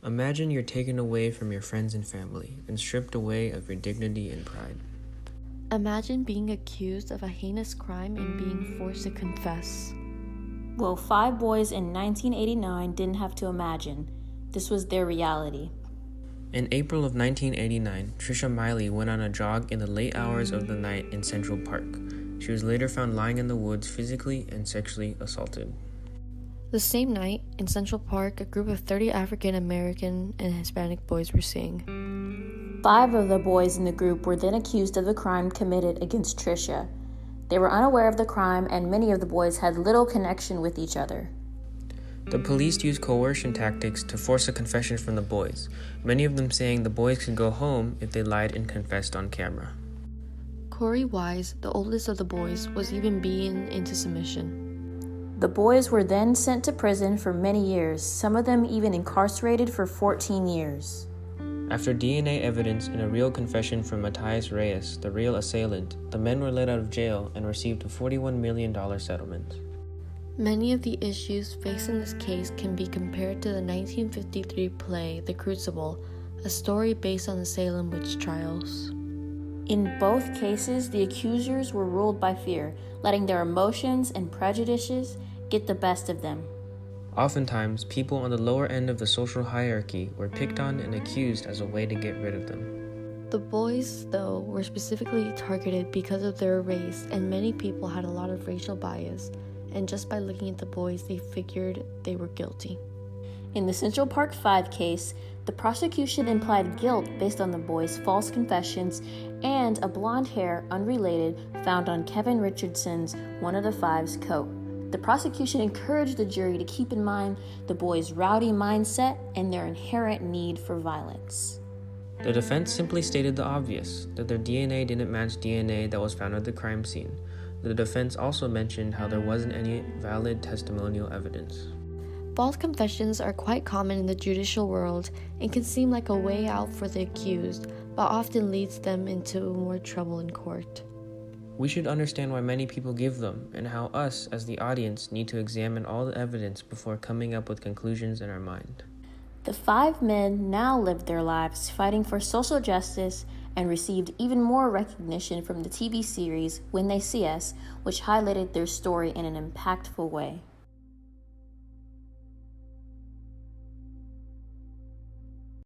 Imagine you're taken away from your friends and family and stripped away of your dignity and pride. Imagine being accused of a heinous crime and being forced to confess. Well, 5 boys in 1989 didn't have to imagine. This was their reality. In April of 1989, Trisha Miley went on a jog in the late hours of the night in Central Park. She was later found lying in the woods physically and sexually assaulted. The same night, in Central Park, a group of 30 African American and Hispanic boys were seen. 5 of the boys in the group were then accused of the crime committed against Trisha. They were unaware of the crime, and many of the boys had little connection with each other. The police used coercion tactics to force a confession from the boys, many of them saying the boys could go home if they lied and confessed on camera. Corey Wise, the oldest of the boys, was even beaten into submission. The boys were then sent to prison for many years, some of them even incarcerated for 14 years. After DNA evidence and a real confession from Matthias Reyes, the real assailant, the men were let out of jail and received a $41 million settlement. Many of the issues faced in this case can be compared to the 1953 play The Crucible, a story based on the Salem witch trials. In both cases, the accusers were ruled by fear, letting their emotions and prejudices get the best of them. Oftentimes, people on the lower end of the social hierarchy were picked on and accused as a way to get rid of them. The boys, though, were specifically targeted because of their race, and many people had a lot of racial bias, and just by looking at the boys, they figured they were guilty. In the Central Park 5 case, the prosecution implied guilt based on the boys' false confessions and a blonde hair unrelated found on Kevin Richardson's, one of the 5's, coat. The prosecution encouraged the jury to keep in mind the boys' rowdy mindset and their inherent need for violence. The defense simply stated the obvious, that their DNA didn't match DNA that was found at the crime scene. The defense also mentioned how there wasn't any valid testimonial evidence. False confessions are quite common in the judicial world and can seem like a way out for the accused, but often leads them into more trouble in court. We should understand why many people give them, and how us, as the audience, need to examine all the evidence before coming up with conclusions in our mind. The 5 men now lived their lives fighting for social justice and received even more recognition from the TV series When They See Us, which highlighted their story in an impactful way.